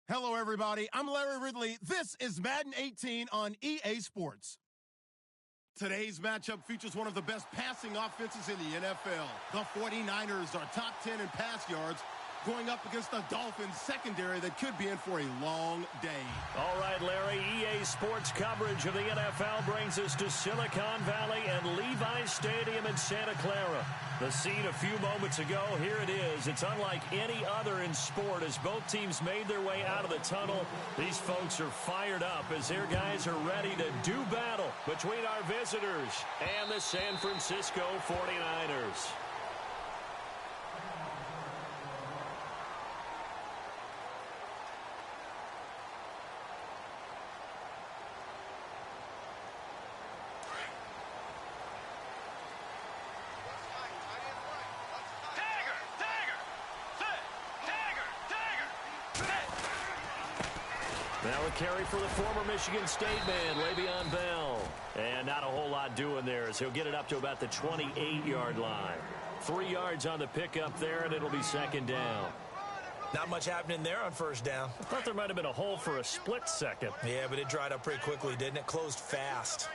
Hello, everybody. I'm Larry Ridley. This is Madden 18 on EA Sports. Today's matchup features one of the best passing offenses in the NFL. The 49ers are top 10 in pass yards, going up against the Dolphins secondary that could be in for a long day. All right, Larry, EA Sports coverage of the NFL brings us to Silicon Valley and Levi's Stadium in Santa Clara. The scene a few moments ago, here it is. It's unlike any other in sport as both teams made their way out of the tunnel. These folks are fired up as their guys are ready to do battle between our visitors and the San Francisco 49ers. Now a carry for the former Michigan State man, Le'Veon Bell. And not a whole lot doing there as he'll get it up to about the 28-yard line. 3 yards on the pickup there, and it'll be second down. Not much happening there on first down. I thought there might have been a hole for a split second. Yeah, but it dried up pretty quickly, didn't it? Closed fast.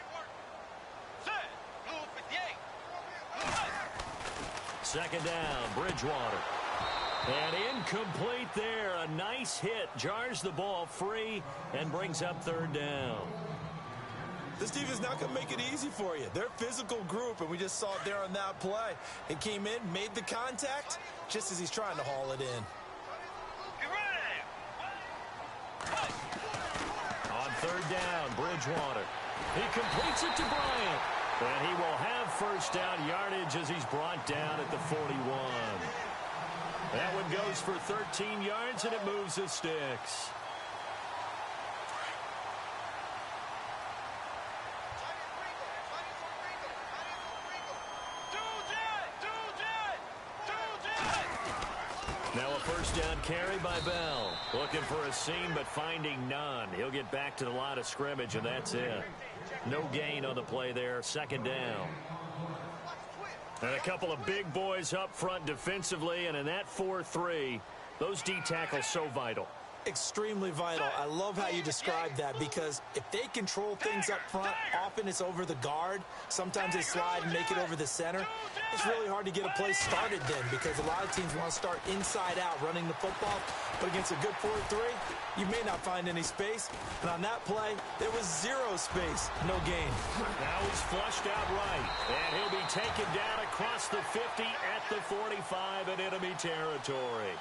Second down, Bridgewater. And incomplete there. A nice hit. Jars the ball free and brings up third down. This defense is not going to make it easy for you. They're a physical group, and we just saw it there on that play. It came in, made the contact, just as he's trying to haul it in. On third down, Bridgewater. He completes it to Bryant. And he will have first down yardage as he's brought down at the 41. That one goes for 13 yards, and it moves the sticks. Now a first down carry by Bell. Looking for a seam, but finding none. He'll get back to the line of scrimmage, and that's it. No gain on the play there. Second down. And a couple of big boys up front defensively, and in that 4-3, those D tackles so vital. Extremely vital. I love how you describe that because if they control things up front, often it's over the guard. Sometimes they slide and make it over the center. It's really hard to get a play started then because a lot of teams want to start inside out running the football. But against a good 4-3, you may not find any space. And on that play, there was zero space, no gain. Now he's flushed out right. And he'll be taken down across the 50 at the 45 in enemy territory.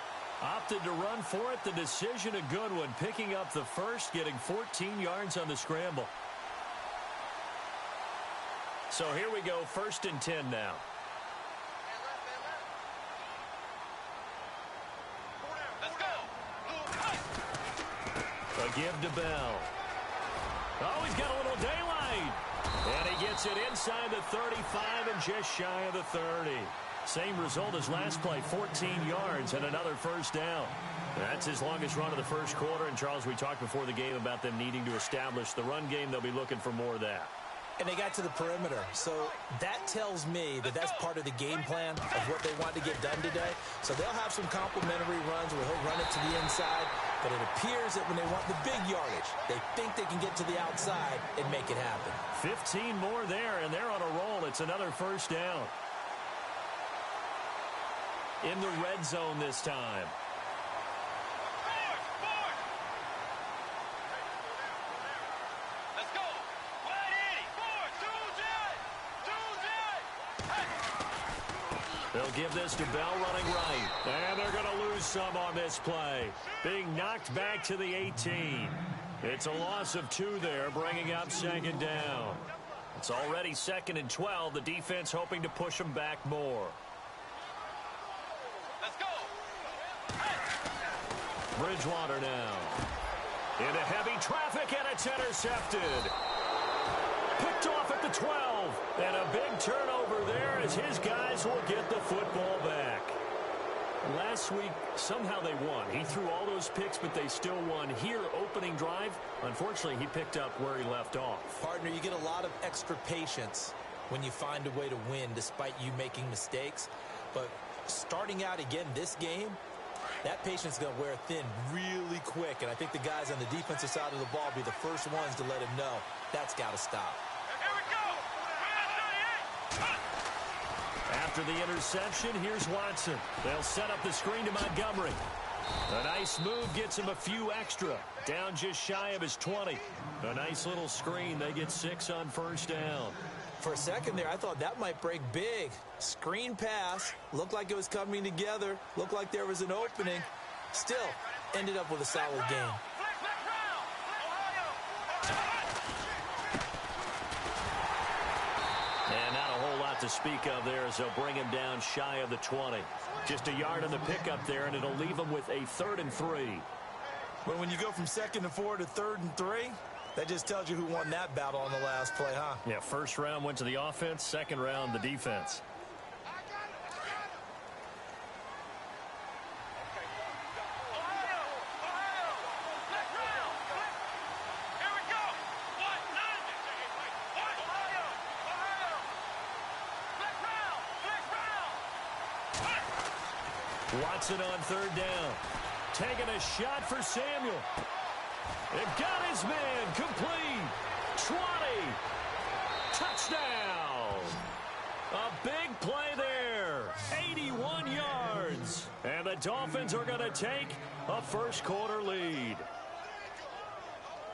Opted to run for it. The decision a good one. Picking up the first, getting 14 yards on the scramble. So here we go, 1st and 10 now. A give to Bell. Oh, he's got a little daylight. And he gets it inside the 35 and just shy of the 30. Same result as last play, 14 yards and another first down. That's his longest run of the first quarter. And, Charles, we talked before the game about them needing to establish the run game. They'll be looking for more of that. And they got to the perimeter. So that tells me that that's part of the game plan of what they want to get done today. So they'll have some complimentary runs where he'll run it to the inside. But it appears that when they want the big yardage, they think they can get to the outside and make it happen. 15 more there, and they're on a roll. It's another first down. In the red zone this time. Let's go. They'll give this to Bell running right. And they're going to lose some on this play. Being knocked back to the 18. It's a loss of 2 there, bringing up second down. It's already 2nd and 12. The defense hoping to push them back more. Let's go. Bridgewater now. Into heavy traffic, and it's intercepted. Picked off at the 12. And a big turnover there as his guys will get the football back. Last week, somehow they won. He threw all those picks, but they still won. Here, opening drive, unfortunately, he picked up where he left off. Partner, you get a lot of extra patience when you find a way to win despite you making mistakes. But starting out again this game, that patience is going to wear thin really quick, and I think the guys on the defensive side of the ball will be the first ones to let him know that's got to stop. Here we go. After the interception, here's Watson. They'll set up the screen to Montgomery. A nice move gets him a few extra. Down just shy of his 20. A nice little screen. They get 6 on first down. For a second there, I thought that might break big. Screen pass. Looked like it was coming together. Looked like there was an opening. Still, ended up with a solid game. And not a whole lot to speak of there as they'll bring him down shy of the 20. Just a yard on the pickup there, and it'll leave him with a 3rd and 3. But when you go from 2nd and 4 to 3rd and 3, that just tells you who won that battle on the last play, huh? Yeah, first round went to the offense, second round the defense. Watson on 3rd down. Taking a shot for Samuel. They've got his man complete. 20. Touchdown. A big play there. 81 yards. And the Dolphins are going to take a first quarter lead.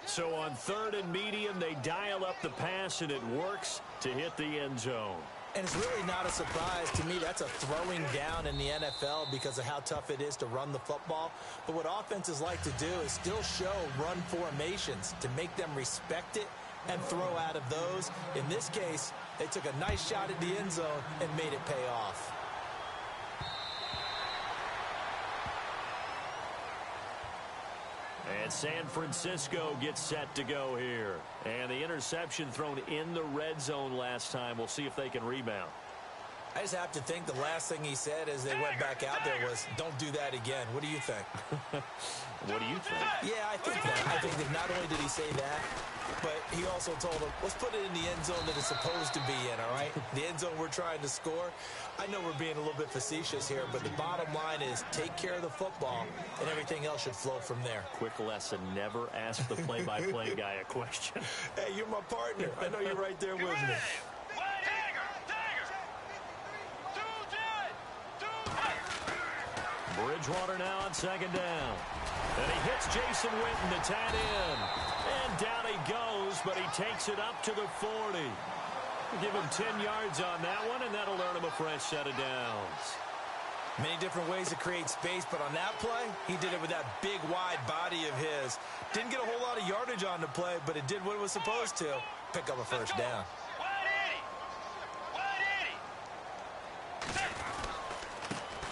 So on 3rd and medium, they dial up the pass, and it works to hit the end zone. And it's really not a surprise to me. That's a throwing down in the NFL because of how tough it is to run the football. But what offenses like to do is still show run formations to make them respect it and throw out of those. In this case, they took a nice shot at the end zone and made it pay off. And San Francisco gets set to go here. And the interception thrown in the red zone last time. We'll see if they can rebound. I just have to think the last thing he said as they went back out there was, don't do that again. What do you think? What do you think? Yeah, I think that. I think that not only did he say that, but he also told him, let's put it in the end zone that it's supposed to be in, all right? The end zone we're trying to score. I know we're being a little bit facetious here, but the bottom line is take care of the football, and everything else should flow from there. Quick lesson, never ask the play-by-play guy a question. Hey, you're my partner. I know you're right there with me. Bridgewater now on 2nd down. And he hits Jason Witten, the tight end. And down he goes, but he takes it up to the 40. Give him 10 yards on that one, and that'll earn him a fresh set of downs. Many different ways to create space, but on that play, he did it with that big, wide body of his. Didn't get a whole lot of yardage on the play, but it did what it was supposed to. Pick up a first down.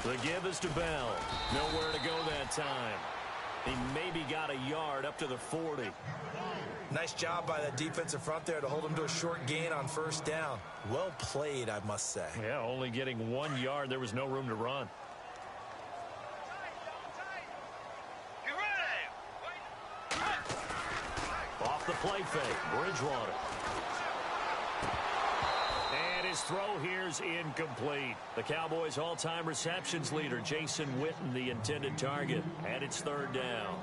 The give is to Bell. Nowhere to go that time. He maybe got a yard up to the 40. Nice job by that defensive front there to hold him to a short gain on first down. Well played, I must say. Yeah, only getting 1 yard. There was no room to run. Off the play fake, Bridgewater. And his throw here's incomplete. The Cowboys' all-time receptions leader, Jason Witten, the intended target. And it's 3rd down.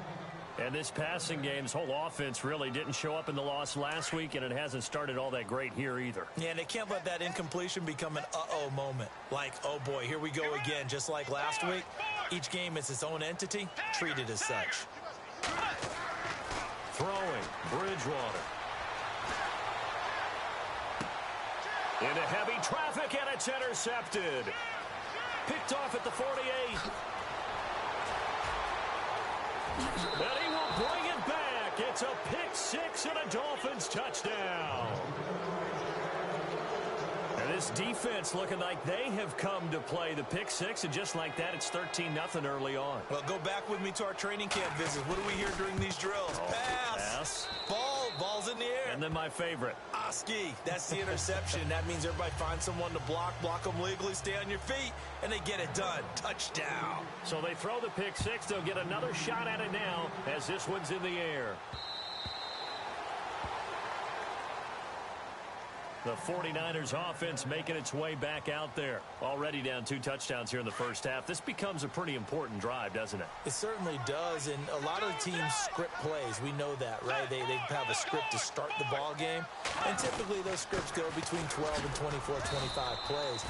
And this passing game's whole offense really didn't show up in the loss last week, and it hasn't started all that great here either. Yeah, and they can't let that incompletion become an uh-oh moment. Like, oh boy, here we go again, just like last week. Each game is its own entity, treated as such. Throwing, Bridgewater. Into heavy traffic, and it's intercepted. Picked off at the 48. And he will bring it back. It's a pick six and a Dolphins touchdown. And this defense looking like they have come to play the pick six, and just like that, it's 13-0 early on. Well, go back with me to our training camp visit. What do we hear during these drills? Pass. Ball's in the air. And then my favorite. Oski. That's the interception. That means everybody finds someone to block them legally, stay on your feet, and they get it done. Touchdown. So they throw the pick six. They'll get another shot at it now as this one's in the air. The 49ers offense making its way back out there. Already down 2 touchdowns here in the first half. This becomes a pretty important drive, doesn't it? It certainly does, and a lot of the teams script plays. We know that, right? They have a script to start the ball game, and typically those scripts go between 12 and 24, 25 plays.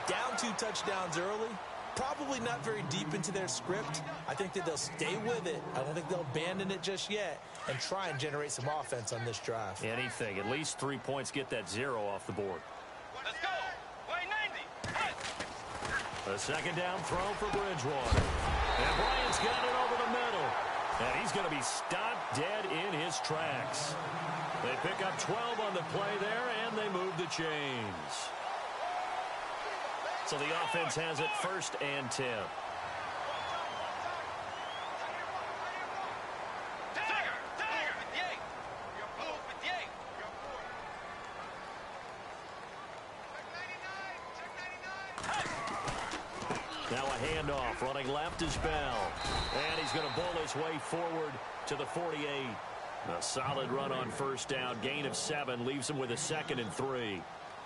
Down 2 touchdowns early, probably not very deep into their script. I think that they'll stay with it. I don't think they'll abandon it just yet and try and generate some offense on this drive. Anything. At least 3 points, get that 0 off the board. Let's go. Way 90. A second down throw for Bridgewater. And Bryant's got it over the middle. And he's going to be stopped dead in his tracks. They pick up 12 on the play there, and they move the chains. So the offense has it 1st and 10. Now a handoff. Running left is Bell. And he's going to bull his way forward to the 48. A solid run on 1st down. Gain of 7 leaves him with a 2nd and 3.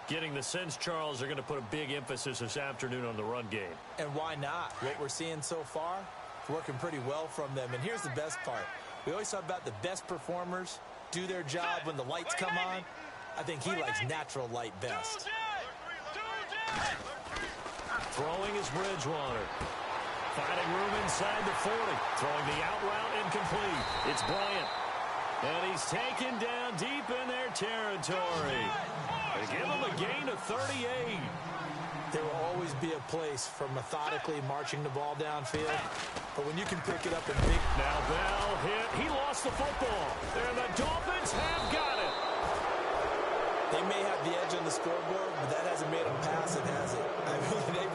Getting the sense, Charles, they're going to put a big emphasis this afternoon on the run game. And why not? What we're seeing so far, it's working pretty well from them. And here's the best part. We always talk about the best performers do their job when the lights come on. I think he likes natural light best. Throwing is Bridgewater. Finding room inside the 40. Throwing the out route incomplete. It's Bryant. And he's taken down deep in their territory. They give him a gain of 38. There will always be a place for methodically marching the ball downfield. But when you can pick it up in big... Now Bell hit. He lost the football. And the Dolphins have got it. They may have the edge on the scoreboard, but that hasn't made them pass it, has it? I mean,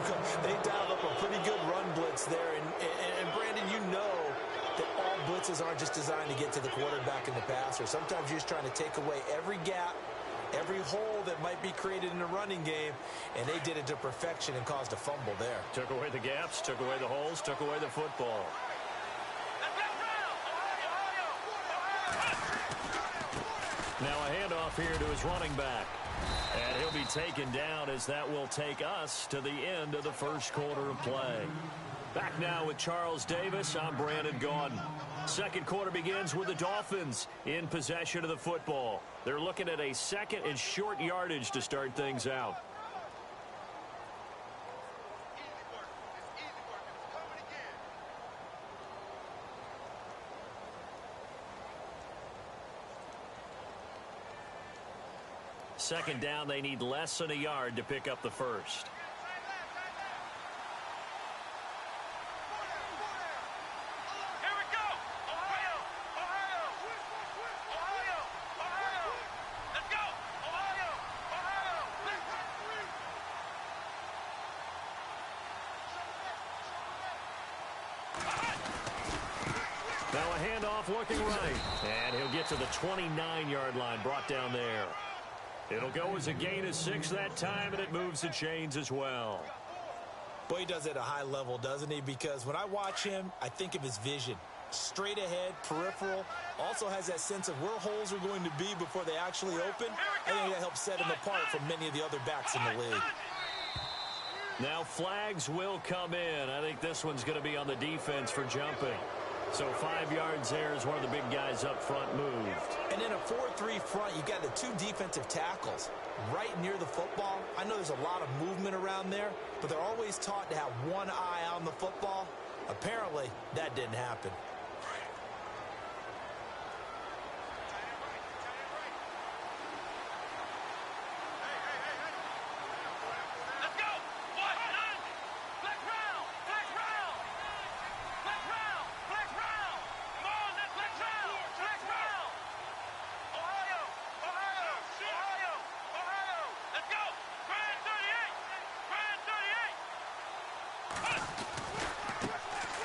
they dialed up a pretty good run blitz there. And Brandon, you know that all blitzes aren't just designed to get to the quarterback in the passer. Sometimes you're just trying to take away every gap, every hole that might be created in the running game, and they did it to perfection and caused a fumble there. Took away the gaps, took away the holes, took away the football. Now a handoff here to his running back. And he'll be taken down as that will take us to the end of the first quarter of play. Back now with Charles Davis, I'm Brandon Gaudin. Second quarter begins with the Dolphins in possession of the football. They're looking at a 2nd and short yardage to start things out. Second down, they need less than a yard to pick up the first. Now a handoff looking right. And he'll get to the 29-yard line, brought down there. It'll go as a gain of 6 that time, and it moves the chains as well. Boy, he does it at a high level, doesn't he? Because when I watch him, I think of his vision. Straight ahead, peripheral. Also has that sense of where holes are going to be before they actually open. I think that helps set him apart from many of the other backs in the league. Now flags will come in. I think this one's going to be on the defense for jumping. So 5 yards there as one of the big guys up front moved. And in a 4-3 front, you got the 2 defensive tackles right near the football. I know there's a lot of movement around there, but they're always taught to have one eye on the football. Apparently, that didn't happen.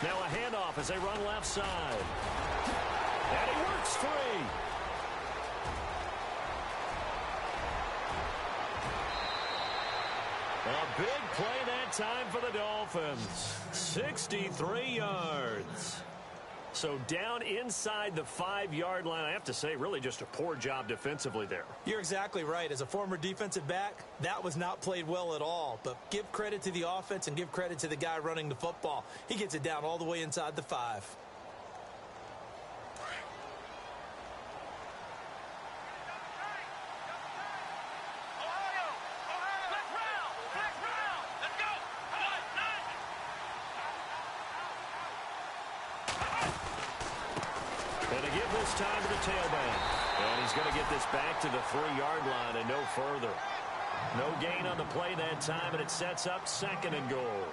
Now a handoff as they run left side. And he works free. A big play that time for the Dolphins. 63 yards. So down inside the 5-yard line, I have to say, really just a poor job defensively there. You're exactly right. As a former defensive back, that was not played well at all. But give credit to the offense and give credit to the guy running the football. He gets it down all the way inside the 5. And to give this time to the tailback. And he's going to get this back to the 3-yard line and no further. No gain on the play that time, and it sets up 2nd and goal.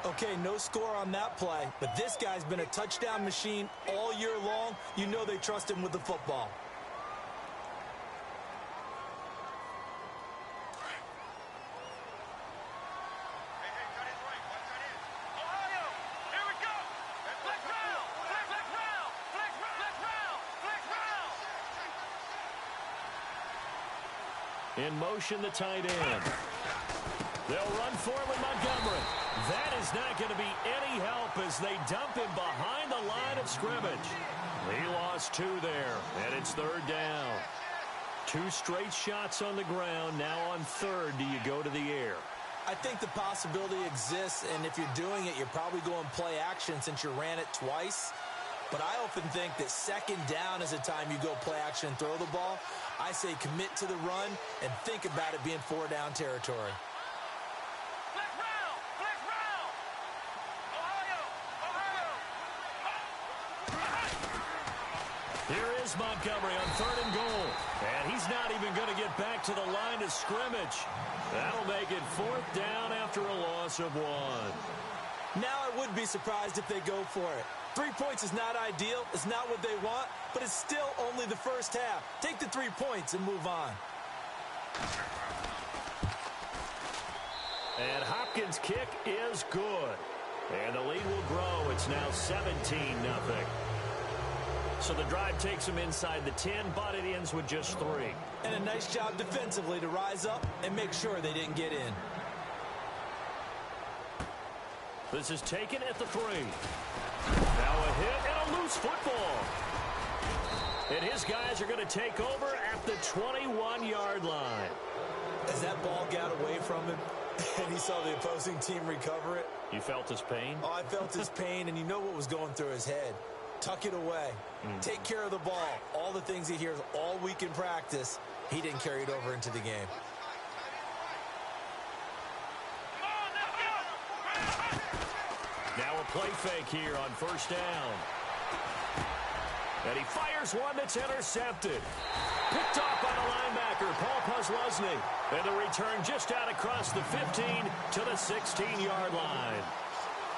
Okay, no score on that play, but this guy's been a touchdown machine all year long. You know they trust him with the football. In motion, the tight end. They'll run for it with Montgomery. That is not going to be any help as they dump him behind the line of scrimmage. He lost 2 there, and it's 3rd down. 2 straight shots on the ground. Now on 3rd, do you go to the air? I think the possibility exists, and if you're doing it, you're probably going play action since you ran it twice. But I often think that 2nd down is a time you go play action and throw the ball. I say commit to the run and think about it being 4-down territory. Here is Montgomery on 3rd and goal. And he's not even going to get back to the line of scrimmage. That'll make it 4th down after a loss of 1. Now I would be surprised if they go for it. 3 points is not ideal. It's not what they want, but it's still only the first half. Take the 3 points and move on. And Hopkins' kick is good. And the lead will grow. It's now 17-0. So the drive takes them inside the 10, but it ends with just 3. And a nice job defensively to rise up and make sure they didn't get in. This is taken at the 3. Now a hit and a loose football. And his guys are going to take over at the 21-yard line. As that ball got away from him and he saw the opposing team recover it. You felt his pain? Oh, I felt his pain, and you know what was going through his head. Tuck it away. Take care of the ball. All the things he hears all week in practice, he didn't carry it over into the game. Now a play fake here on 1st down. And he fires one that's intercepted. Picked off by the linebacker, Paul Posluszny. And the return just out across the 15 to the 16-yard line.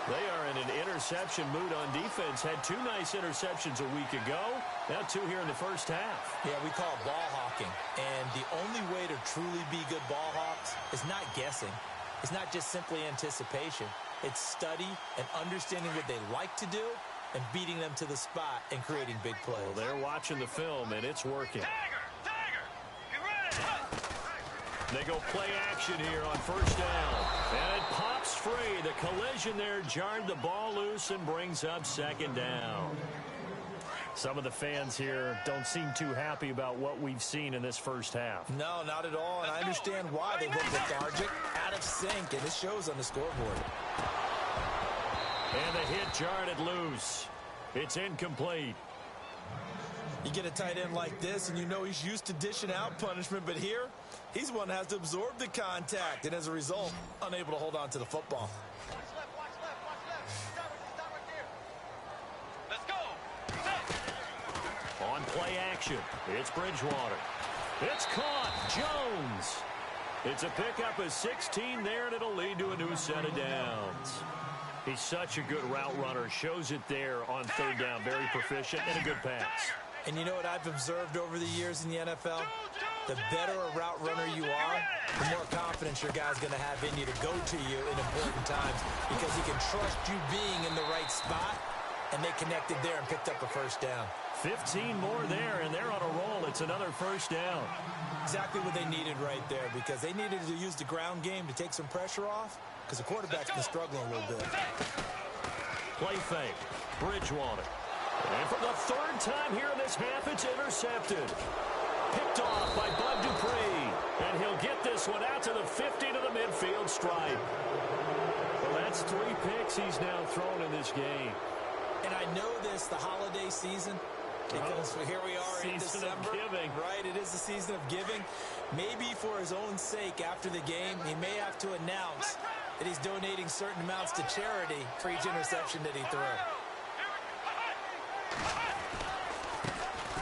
They are in an interception mood on defense. Had 2 nice interceptions a week ago. Now 2 here in the first half. Yeah, we call it ball hawking. And the only way to truly be good ball hawks is not guessing. It's not just simply anticipation. It's study and understanding what they like to do and beating them to the spot and creating big plays. Well, they're watching the film, and it's working. They go play action here on 1st down. And it pops free. The collision there jarred the ball loose and brings up 2nd down. Some of the fans here don't seem too happy about what we've seen in this first half. No, not at all, and I understand why. They look lethargic, out of sync, and it shows on the scoreboard. And the hit jarred it loose. It's incomplete. You get a tight end like this, and you know he's used to dishing out punishment, but here, he's the one that has to absorb the contact, and as a result, unable to hold on to the football. Let's go. On play action, it's Bridgewater. It's caught. Jones. It's a pickup of 16 there, and it'll lead to a new set of downs. He's such a good route runner. Shows it there on 3rd down. Very proficient and a good pass. And you know what I've observed over the years in the NFL? The better a route runner you are, the more confidence your guy's going to have in you to go to you in important times because he can trust you being in the right spot, and they connected there and picked up a 1st down. 15 more there, and they're on a roll. It's another 1st down. Exactly what they needed right there because they needed to use the ground game to take some pressure off because the quarterback's been struggling a little bit. Play fake. Bridgewater. And for the third time here in this half, it's intercepted. Picked off by Bud Dupree. And he'll get this one out to the 50 to the midfield stripe. Well, that's 3 picks he's now thrown in this game. And I know this, the holiday season, because here we are in December. Season of giving. Right, it is the season of giving. Maybe for his own sake after the game, he may have to announce that he's donating certain amounts to charity for each interception that he threw.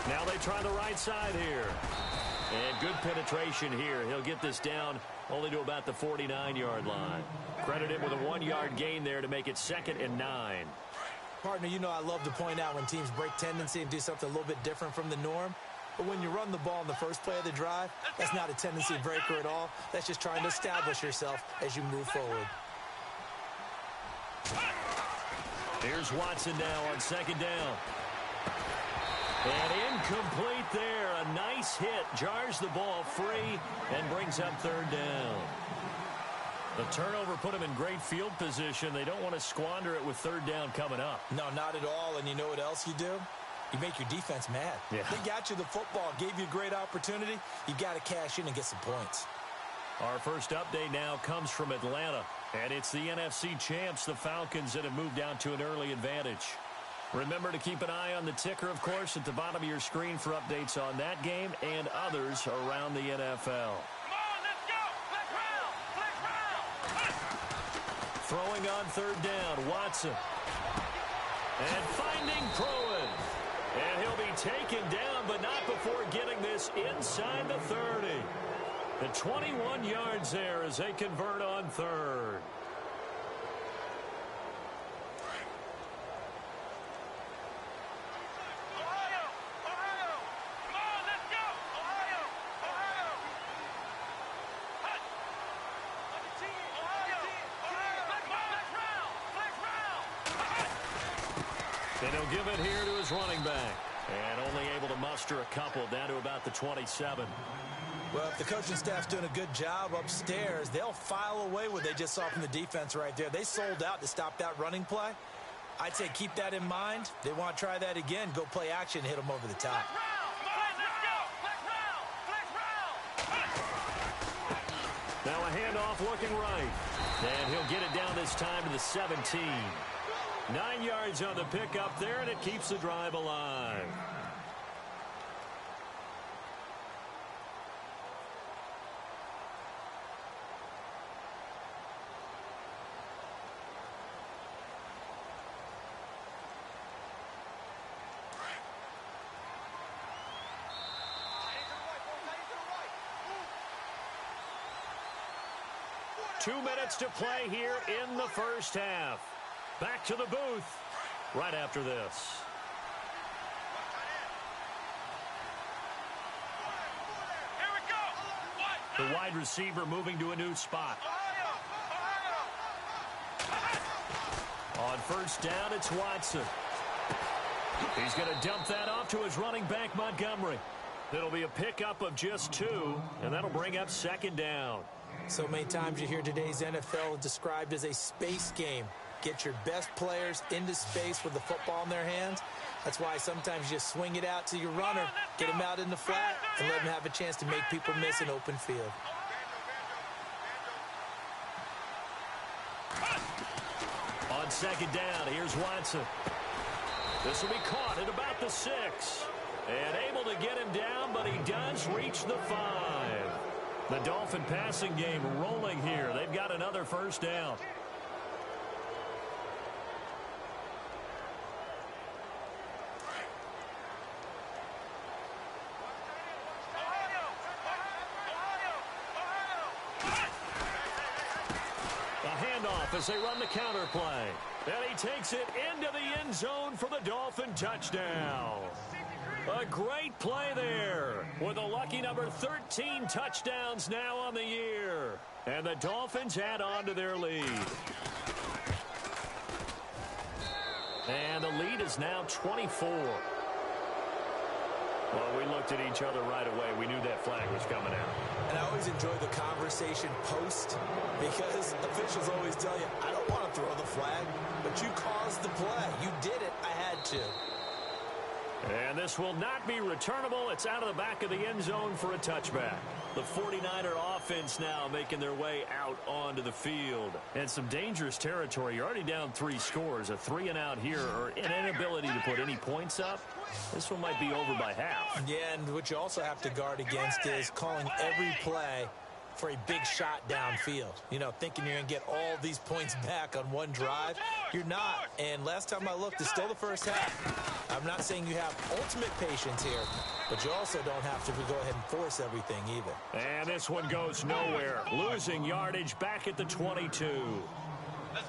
Now they try the right side here. And good penetration here. He'll get this down only to about the 49-yard line. Credit him with a 1-yard gain there to make it 2nd and 9. Partner, you know I love to point out when teams break tendency and do something a little bit different from the norm. But when you run the ball in the first play of the drive, that's not a tendency breaker at all. That's just trying to establish yourself as you move forward. Here's Watson now on 2nd down. And incomplete there. A nice hit. Jars the ball free and brings up 3rd down. The turnover put him in great field position. They don't want to squander it with 3rd down coming up. No, not at all. And you know what else you do? You make your defense mad. Yeah. They got you the football, gave you a great opportunity. You got to cash in and get some points. Our first update now comes from Atlanta. And it's the NFC champs, the Falcons, that have moved out to an early advantage. Remember to keep an eye on the ticker, of course, at the bottom of your screen for updates on that game and others around the NFL. Throwing on 3rd down, Watson. And finding Pruitt. And he'll be taken down, but not before getting this inside the 30. The 21 yards there as they convert on 3rd. And he'll give it here to his running back. And only able to muster a couple down to about the 27. Well, if the coaching staff's doing a good job upstairs, they'll file away what they just saw from the defense right there. They sold out to stop that running play. I'd say keep that in mind. They want to try that again. Go play action and hit them over the top. Now a handoff looking right. And he'll get it down this time to the 17. 9 yards on the pickup there, and it keeps the drive alive. Two minutes to play here in the first half. Back to the booth right after this. Here we go. The wide receiver moving to a new spot. On 1st down, it's Watson. He's going to dump that off to his running back, Montgomery. It'll be a pickup of just 2, and that'll bring up 2nd down. So many times you hear today's NFL described as a space game. Get your best players into space with the football in their hands. That's why sometimes you just swing it out to your runner, get him out in the flat, and let him have a chance to make people miss an open field. On 2nd down, here's Watson. This will be caught at about the 6. And able to get him down, but he does reach the 5. The Dolphin passing game rolling here. They've got another 1st down. As they run the counter play. And he takes it into the end zone for the Dolphin touchdown. A great play there with a lucky number 13 touchdowns now on the year. And the Dolphins add on to their lead. And the lead is now 24. Well, we looked at each other right away. We knew that flag was coming out. And I always enjoy the conversation post because officials always tell you, I don't want to throw the flag, but you caused the play. this will not be returnable. It's out of the back of the end zone for a touchback. The 49er offense now making their way out onto the field. And some dangerous territory. You're already down 3 scores. A 3-and-out here, or an inability to put any points up. This one might be over by half. Yeah, and what you also have to guard against is calling every play for a big shot downfield. You know, thinking you're going to get all these points back on one drive. You're not. And last time I looked, it's still the first half. I'm not saying you have ultimate patience here, but you also don't have to go ahead and force everything either. And this one goes nowhere. Losing yardage back at the 22.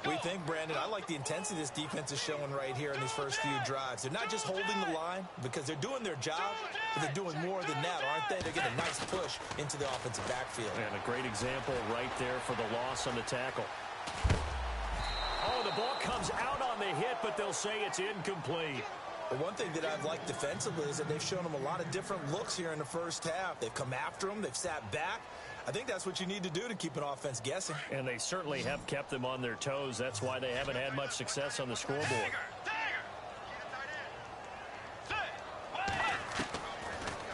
We think, Brandon, I like the intensity this defense is showing right here in these first few drives. They're not just holding the line because they're doing their job, but they're doing more than that, aren't they? They're getting a nice push into the offensive backfield. And a great example right there for the loss on the tackle. Oh, the ball comes out on the hit, but they'll say it's incomplete. The one thing that I've liked defensively is that they've shown them a lot of different looks here in the first half. They've come after them. They've sat back. I think that's what you need to do to keep an offense guessing. And they certainly have kept them on their toes. That's why they haven't had much success on the scoreboard.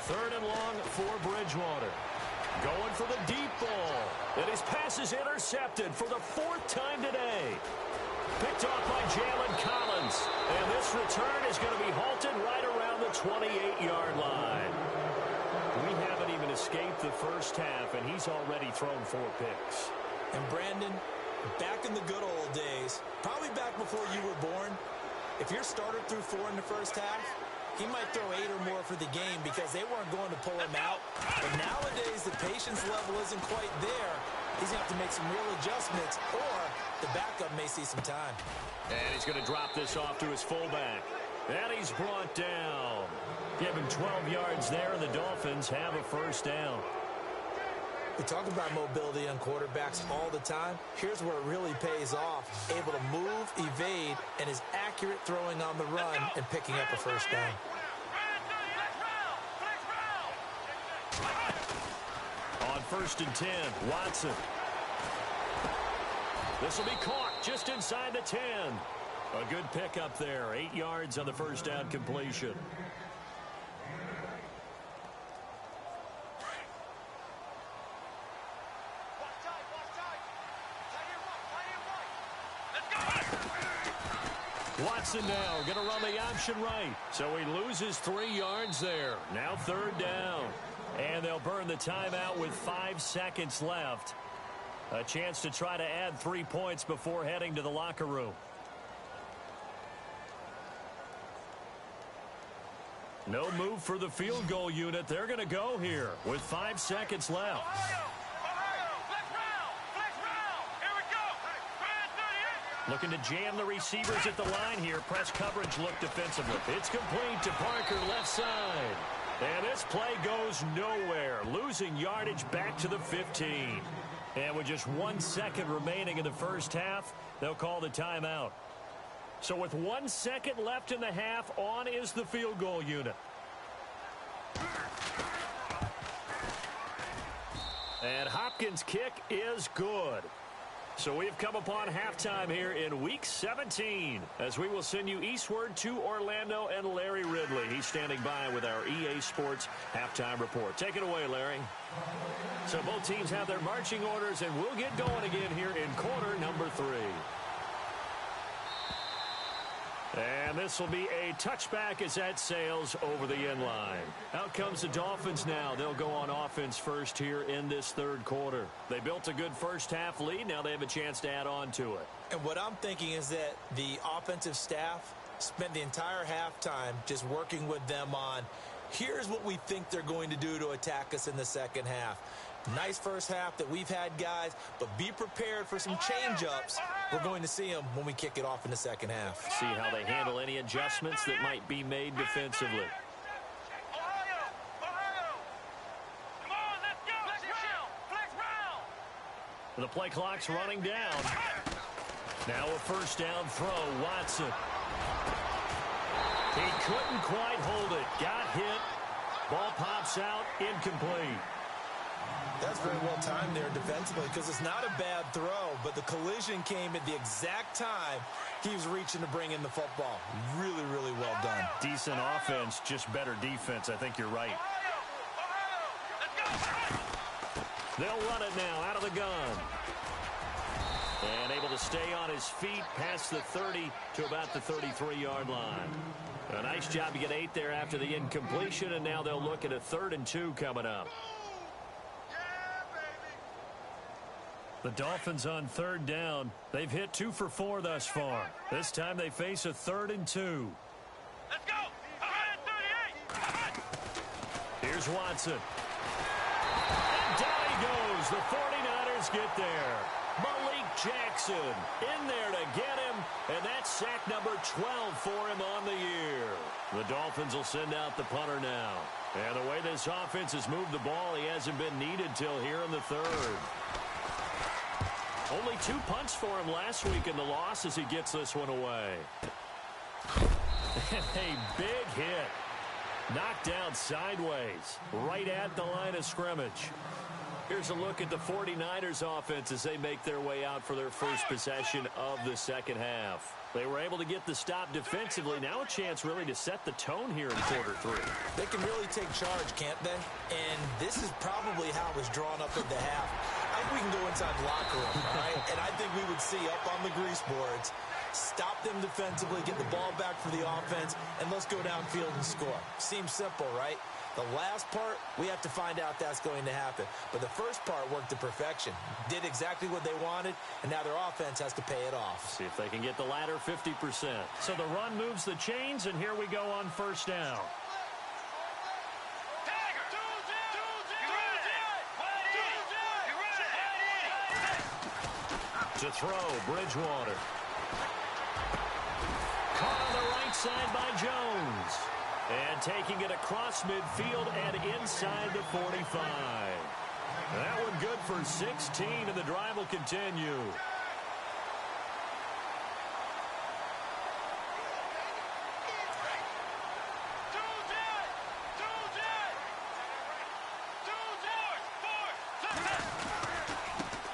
3rd and long for Bridgewater. Going for the deep ball. And his pass is intercepted for the 4th time today. Picked off by Jalen Collins. And this return is going to be halted right around the 28-yard line. We haven't even escaped the first half, and he's already thrown 4 picks. And Brandon, back in the good old days, probably back before you were born, if your starter threw 4 in the first half, he might throw 8 or more for the game because they weren't going to pull him out. But nowadays, the patience level isn't quite there. He's going to have to make some real adjustments, or the backup may see some time. And he's going to drop this off to his fullback. And he's brought down. Give him 12 yards there, and the Dolphins have a first down. We talk about mobility on quarterbacks all the time. Here's where it really pays off. Able to move, evade, and is accurate throwing on the run and picking up a first down. On 1st and 10, Watson. This will be caught just inside the 10. A good pickup there. 8 yards on the first down completion. Watson now going to run the option right. So he loses 3 yards there. Now 3rd down. And they'll burn the timeout with 5 seconds left. A chance to try to add 3 points before heading to the locker room. No move for the field goal unit. They're going to go here with 5 seconds left. Looking to jam the receivers at the line here. Press coverage look defensively. It's complete to Parker left side. And this play goes nowhere. Losing yardage back to the 15. And with just 1 second remaining in the first half, they'll call the timeout. So with 1 second left in the half, on is the field goal unit. And Hopkins' kick is good. So we've come upon halftime here in Week 17 as we will send you eastward to Orlando and Larry Ridley. He's standing by with our EA Sports halftime report. Take it away, Larry. So both teams have their marching orders, and we'll get going again here in quarter number 3. And this will be a touchback as that sails over the end line. Out comes the Dolphins now. They'll go on offense first here in this 3rd quarter. They built a good first half lead. Now they have a chance to add on to it. And what I'm thinking is that the offensive staff spent the entire halftime just working with them on, here's what we think they're going to do to attack us in the second half. Nice first half that we've had, guys, but be prepared for some change-ups. We're going to see them when we kick it off in the second half. See how they handle any adjustments that might be made defensively. The play clock's running down. Now a first down throw, Watson. He couldn't quite hold it. Got hit. Ball pops out, incomplete. That's very well timed there defensively because it's not a bad throw, but the collision came at the exact time he was reaching to bring in the football. Really, really well done. Decent offense, just better defense. I think you're right. They'll run it now out of the gun. And able to stay on his feet past the 30 to about the 33-yard line. A nice job to get 8 there after the incompletion, and now they'll look at a 3rd and 2 coming up. The Dolphins on 3rd down. They've hit 2 for 4 thus far. This time they face a 3rd and 2. Let's go! 38! Here's Watson. And down he goes. The 49ers get there. Malik Jackson in there to get him, and that's sack number 12 for him on the year. The Dolphins will send out the punter now. And the way this offense has moved the ball, he hasn't been needed till here in the 3rd. Only 2 punts for him last week in the loss as he gets this one away. A big hit. Knocked down sideways, right at the line of scrimmage. Here's a look at the 49ers offense as they make their way out for their first possession of the second half. They were able to get the stop defensively. Now a chance really to set the tone here in quarter 3. They can really take charge, can't they? And this is probably how it was drawn up at the half. I think we can go inside the locker room, all right? And I think we would see up on the grease boards, stop them defensively, get the ball back for the offense, and let's go downfield and score. Seems simple, right? The last part, we have to find out that's going to happen. But the first part worked to perfection. Did exactly what they wanted, and now their offense has to pay it off. See if they can get the latter 50%. So the run moves the chains, and here we go on 1st down. To throw, Bridgewater. Caught on the right side by Jones. And taking it across midfield and inside the 45. That one good for 16, and the drive will continue.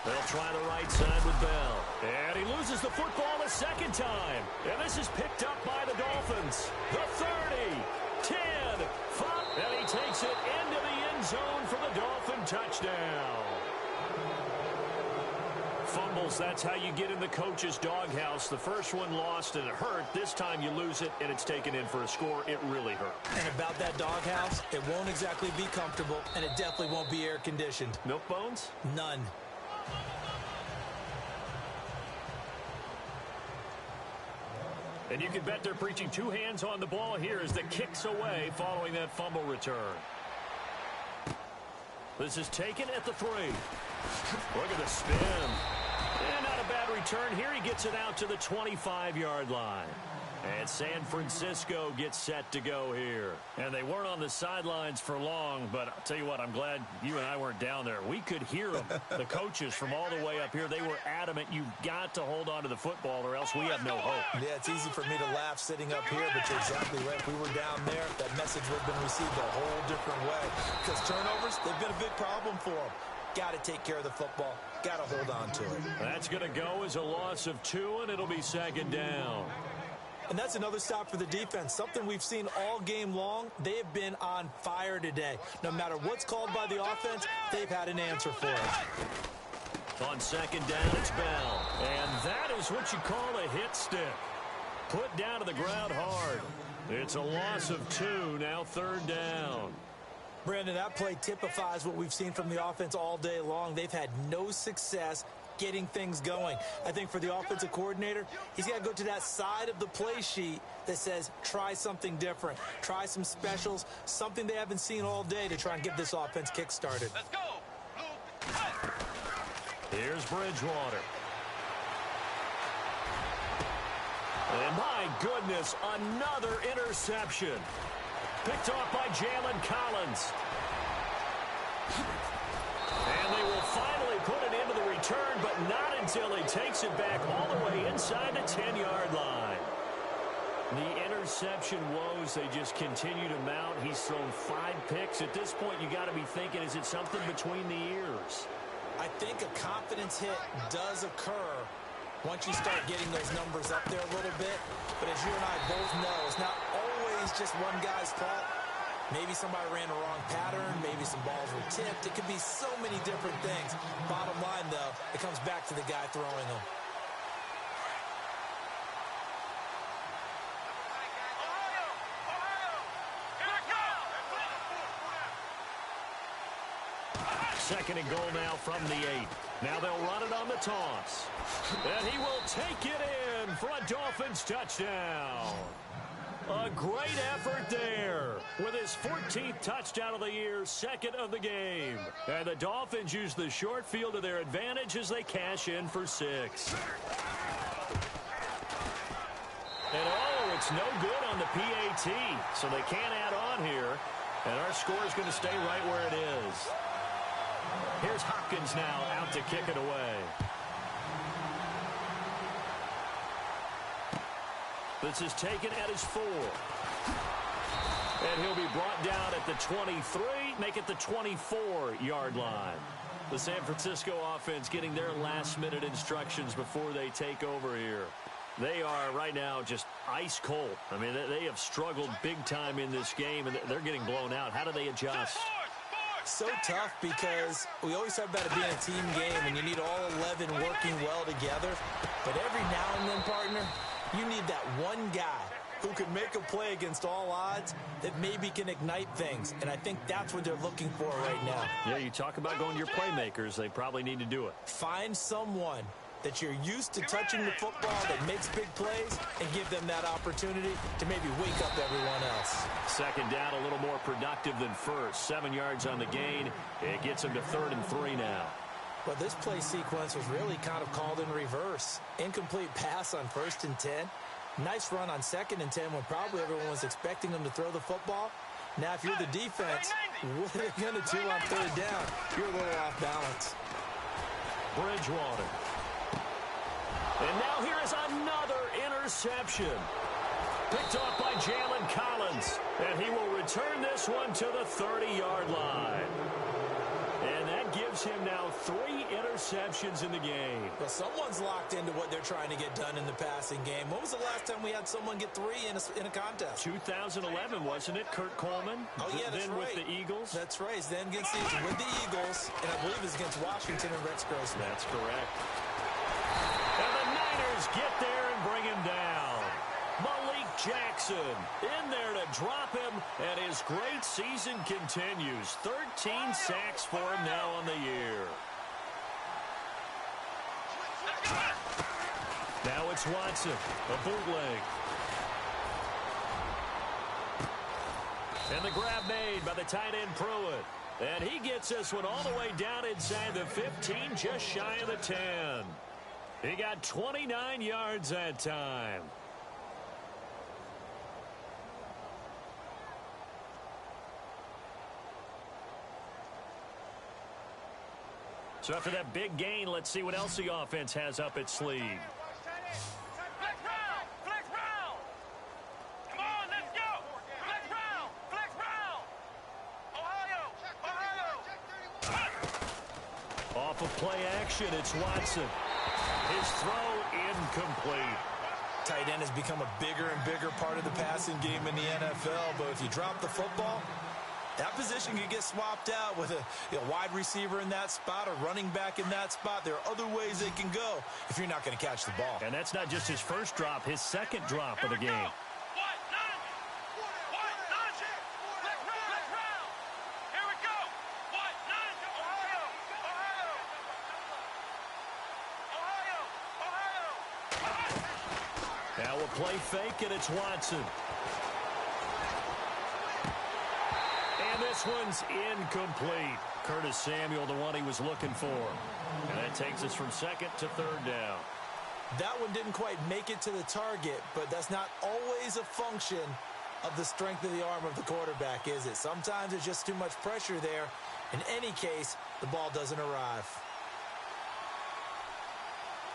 They'll try the right side with Bell. And he loses the football a second time. And this is picked up by the Dolphins. The 30, 10, 5. And he takes it into the end zone for the Dolphin touchdown. Fumbles, that's how you get in the coach's doghouse. The first one lost and it hurt. This time you lose it and it's taken in for a score. It really hurt. And about that doghouse, it won't exactly be comfortable, and it definitely won't be air-conditioned. Milk bones? None. And you can bet they're preaching 2 hands on the ball here as the kick's away following that fumble return. This is taken at the 3. Look at the spin. And not a bad return here. He gets it out to the 25-yard line. And San Francisco gets set to go here. And they weren't on the sidelines for long, but I'll tell you what, I'm glad you and I weren't down there. We could hear them, the coaches from all the way up here. They were adamant, you've got to hold on to the football or else we have no hope. Yeah, it's easy for me to laugh sitting up here, but you're exactly right. If we were down there, that message would have been received a whole different way. Because turnovers, they've been a big problem for them. Got to take care of the football. Got to hold on to it. That's going to go as a loss of 2, and it'll be 2nd down. And that's another stop for the defense. Something we've seen all game long. They have been on fire today. No matter what's called by the offense, they've had an answer for it. On 2nd down, it's Bell. And that is what you call a hit stick. Put down to the ground hard. It's a loss of 2, now 3rd down. Brandon, that play typifies what we've seen from the offense all day long. They've had no success getting things going. I think for the offensive coordinator, he's got to go to that side of the play sheet that says try something different. Try some specials, something they haven't seen all day to try and get this offense kick-started. Let's go. Here's Bridgewater. And my goodness, another interception. Picked off by Jalen Collins. And they will finally put it into the return, but not until he takes it back all the way inside the 10-yard line. The interception. interception woes, they just continue to mount. He's thrown 5 picks. At this point, you got to be thinking, is it something between the ears? I think a confidence hit does occur once you start getting those numbers up there a little bit. But as you and I both know, it's not always just one guy's fault. Maybe somebody ran a wrong pattern. Maybe some balls were tipped. It could be so many different things. Bottom line, though, it comes back to the guy throwing them. Second and goal now from the 8. Now they'll run it on the toss. And he will take it in for a Dolphins touchdown. A great effort there with his 14th touchdown of the year, second of the game. And the Dolphins use the short field to their advantage as they cash in for 6. And oh, it's no good on the PAT, so they can't add on here. And our score is going to stay right where it is. Here's Hopkins now out to kick it away. This is taken at his 4. And he'll be brought down at the 23, make it the 24-yard line. The San Francisco offense getting their last-minute instructions before they take over here. They are right now just ice cold. I mean, they have struggled big time in this game, and they're getting blown out. How do they adjust? So tough because we always talk about it being a team game and you need all 11 working well together. But every now and then, partner, you need that one guy who can make a play against all odds that maybe can ignite things. And I think that's what they're looking for right now. Yeah, you talk about going to your playmakers. They probably need to do it. Find someone that you're used to touching the football that makes big plays and give them that opportunity to maybe wake up everyone else. Second down, a little more productive than first. 7 yards on the gain. It gets them to 3rd and 3 now. But this play sequence was really kind of called in reverse. Incomplete pass on 1st and 10. Nice run on 2nd and 10 when probably everyone was expecting them to throw the football. Now, if you're the defense, what are they going to do on 3rd down? You're a little off balance. Bridgewater. And now here is another interception. Picked off by Jalen Collins. And he will return this one to the 30-yard line. And that gives him now 3 interceptions in the game. Well, someone's locked into what they're trying to get done in the passing game. When was the last time we had someone get 3 in a contest? 2011, wasn't it? Kurt Coleman? Oh, yeah, that's then right. With the Eagles? That's right. Then against with the Eagles, and I believe it was against Washington and Rex Grossman. That's correct. And the Niners get there and bring him down. Malik Jackson in there to drop him, and his great season continues. 13 sacks for him now on the year. Now it's Watson, a bootleg. And the grab made by the tight end Pruitt. And he gets this one all the way down inside the 15, just shy of the 10. He got 29 yards that time. So after that big gain, let's see what else the offense has up its sleeve. Flex round! Flex round! Come on, let's go! Flex round! Flex round! Ohio! Off of play action, it's Watson. His throw incomplete. Tight end has become a bigger and bigger part of the passing game in the NFL, but if you drop the football, that position could get swapped out with a wide receiver in that spot, a running back in that spot. There are other ways they can go if you're not going to catch the ball. And that's not just his first drop, his second drop of the game. Now a play fake, and it's Watson. And this one's incomplete. Curtis Samuel, the one he was looking for. And that takes us from 2nd to 3rd down. That one didn't quite make it to the target, but that's not always a function of the strength of the arm of the quarterback, is it? Sometimes there's just too much pressure there. In any case, the ball doesn't arrive.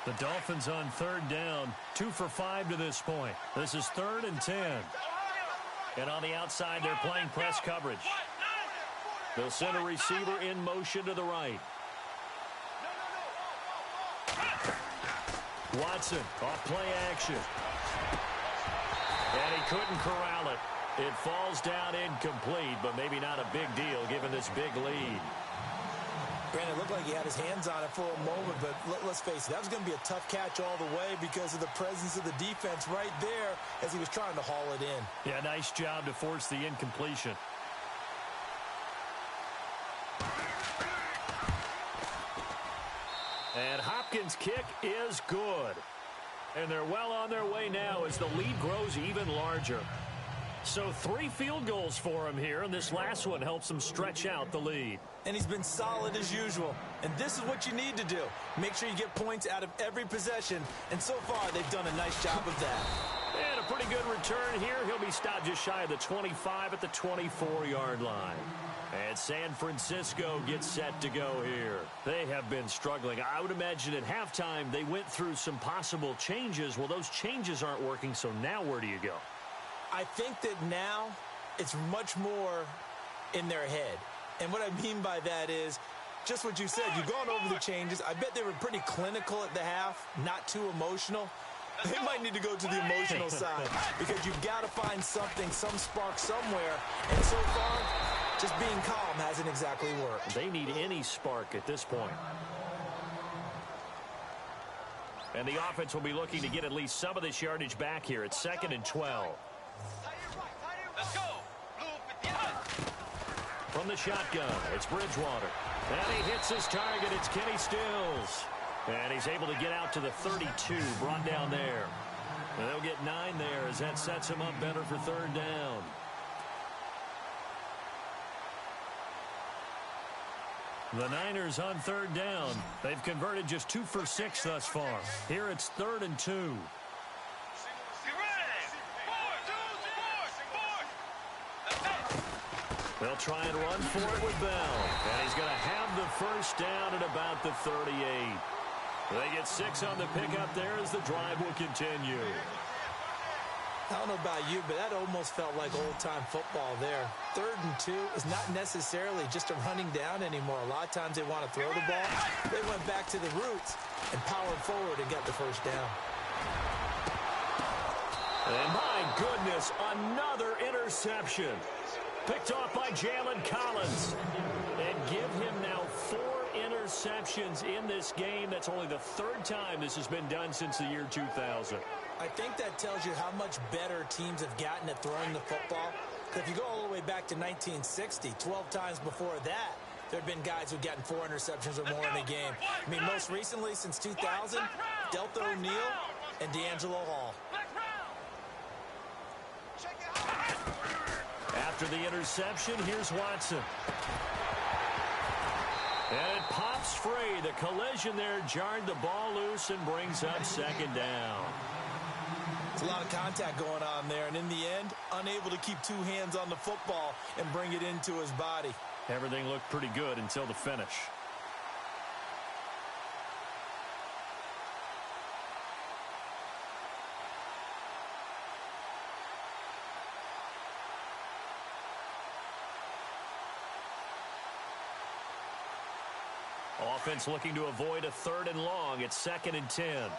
The Dolphins on third down, 2 for 5 to this point. This is 3rd and 10. And on the outside, they're playing press coverage. They'll send a receiver in motion to the right. Watson off play action. And he couldn't corral it. It falls down incomplete, but maybe not a big deal given this big lead. Brandon, it looked like he had his hands on it for a moment, but let's face it, that was going to be a tough catch all the way because of the presence of the defense right there as he was trying to haul it in. Yeah, nice job to force the incompletion. And Hopkins' kick is good. And they're well on their way now as the lead grows even larger. So 3 field goals for him here, and this last one helps him stretch out the lead. And he's been solid as usual. And this is what you need to do. Make sure you get points out of every possession. And so far, they've done a nice job of that. And a pretty good return here. He'll be stopped just shy of the 25 at the 24-yard line. And San Francisco gets set to go here. They have been struggling. I would imagine at halftime they went through some possible changes. Well, those changes aren't working, so now where do you go? I think that now it's much more in their head. And what I mean by that is just what you said. You've gone over the changes. I bet they were pretty clinical at the half, not too emotional. They might need to go to the emotional side because you've got to find something, some spark somewhere. And so far, just being calm hasn't exactly worked. They need any spark at this point. And the offense will be looking to get at least some of this yardage back here. It's 2nd and 12. Let's go. From the shotgun, it's Bridgewater. And he hits his target. It's Kenny Stills. And he's able to get out to the 32, brought down there. And they'll get 9 there as that sets him up better for 3rd down. The Niners on 3rd down. They've converted just 2 for 6 thus far. Here it's 3rd and 2. They'll try and run for it with Bell. And he's going to have the first down at about the 38. They get 6 on the pickup there as the drive will continue. I don't know about you, but that almost felt like old-time football there. 3rd and 2 is not necessarily just a running down anymore. A lot of times they want to throw the ball. They went back to the roots and powered forward and got the first down. And my goodness, another interception. Picked off by Jalen Collins. And give him now 4 interceptions in this game. That's only the 3rd time this has been done since the year 2000. I think that tells you how much better teams have gotten at throwing the football. If you go all the way back to 1960, 12 times before that, there have been guys who've gotten 4 interceptions or more in a game. I mean, most recently, since 2000, Delta O'Neal and D'Angelo Hall. After the interception, here's Watson. And it pops free. The collision there jarred the ball loose and brings up 2nd down. It's a lot of contact going on there, and in the end, unable to keep 2 hands on the football and bring it into his body. Everything looked pretty good until the finish. Offense looking to avoid a 3rd and long. It's 2nd and 10.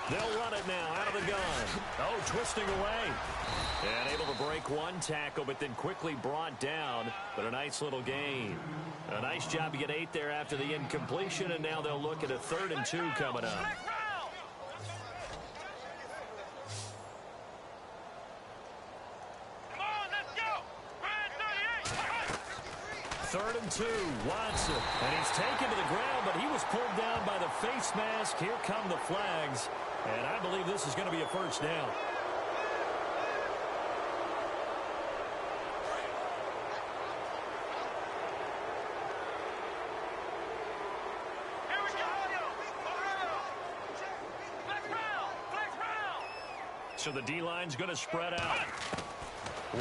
They'll run it now out of the gun. Oh, twisting away. And able to break 1 tackle, but then quickly brought down. But a nice little gain. A nice job to get 8 there after the incompletion, and now they'll look at a 3rd and 2 coming up. 3rd and 2, Watson. And he's taken to the ground, but he was pulled down by the face mask. Here come the flags. And I believe this is going to be a first down. So the D-line's going to spread out.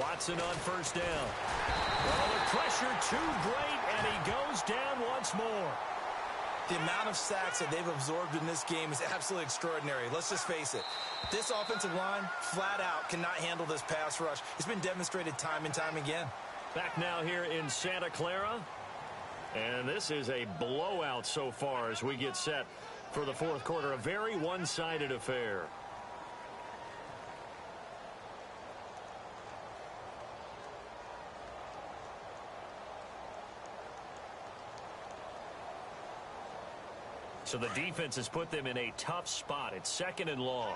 Watson on first down. Well, the pressure too great, and he goes down once more. The amount of sacks that they've absorbed in this game is absolutely extraordinary. Let's just face it. This offensive line, flat out, cannot handle this pass rush. It's been demonstrated time and time again. Back now here in Santa Clara. And this is a blowout so far as we get set for the fourth quarter. A very one-sided affair. So the defense has put them in a tough spot. It's second and long.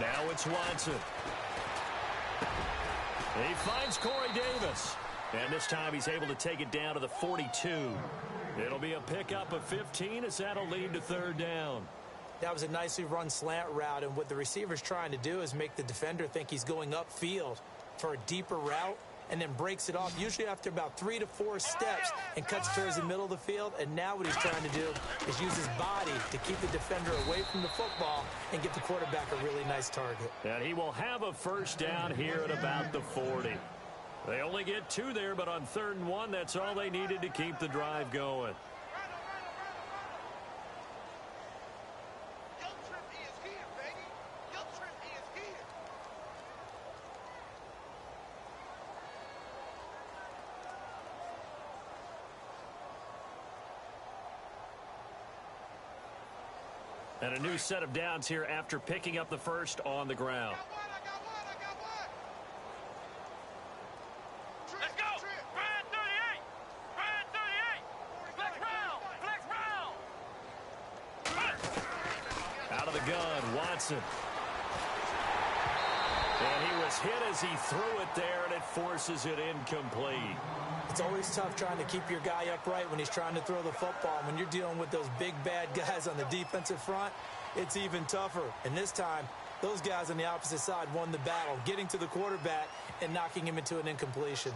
Now it's Watson. He finds Corey Davis. And this time he's able to take it down to the 42. It'll be a pickup of 15 as that'll lead to third down. That was a nicely run slant route, and what the receiver's trying to do is make the defender think he's going upfield for a deeper route and then breaks it off, usually after about 3 to 4 steps, and cuts towards the middle of the field. And now what he's trying to do is use his body to keep the defender away from the football and get the quarterback a really nice target. And he will have a first down here at about the 40. They only get 2 there, but on 3rd and 1, that's all they needed to keep the drive going. And a new set of downs here after picking up the first on the ground. Out of the gun, Watson. And he was hit as he threw it there, and it forces it incomplete. It's always tough trying to keep your guy upright when he's trying to throw the football. When you're dealing with those big, bad guys on the defensive front, it's even tougher. And this time, those guys on the opposite side won the battle, getting to the quarterback and knocking him into an incompletion.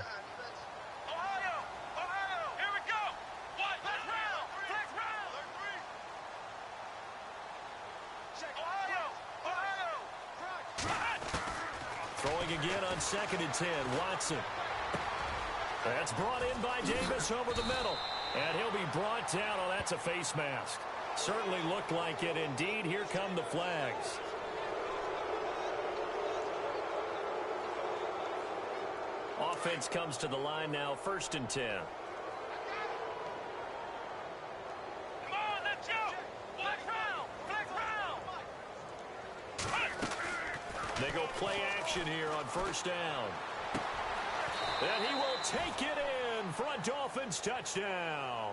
Throwing again on 2nd and 10, Watson. That's brought in by Davis over the middle. And he'll be brought down. Oh, that's a face mask. Certainly looked like it. Indeed, here come the flags. Offense comes to the line now, 1st and 10. Come on, let's go. Flex round. They go play action here on 1st down. And he will take it in for a Dolphins touchdown.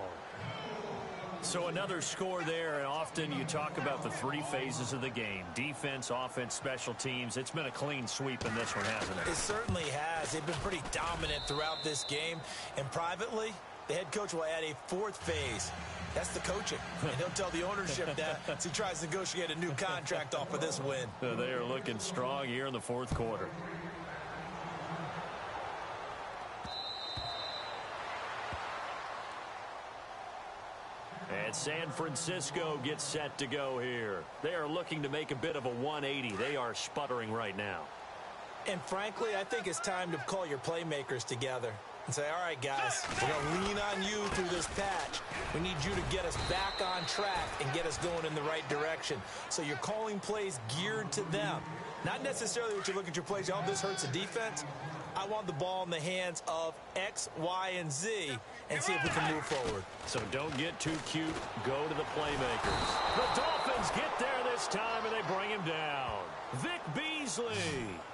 So another score there, and often you talk about the 3 phases of the game. Defense, offense, special teams. It's been a clean sweep in this one, hasn't it? It certainly has. They've been pretty dominant throughout this game. And privately, the head coach will add a 4th phase. That's the coaching. And he'll tell the ownership that as he tries to negotiate a new contract off of this win. They are looking strong here in the 4th quarter. And San Francisco gets set to go here. They are looking to make a bit of a 180. They are sputtering right now. And frankly, I think it's time to call your playmakers together and say, all right, guys, we're going to lean on you through this patch. We need you to get us back on track and get us going in the right direction. So you're calling plays geared to them. Not necessarily what you look at your plays, oh, this hurts the defense. I want the ball in the hands of X, Y, and Z and see if we can move forward. So don't get too cute. Go to the playmakers. The Dolphins get there this time, and they bring him down. Vic Beasley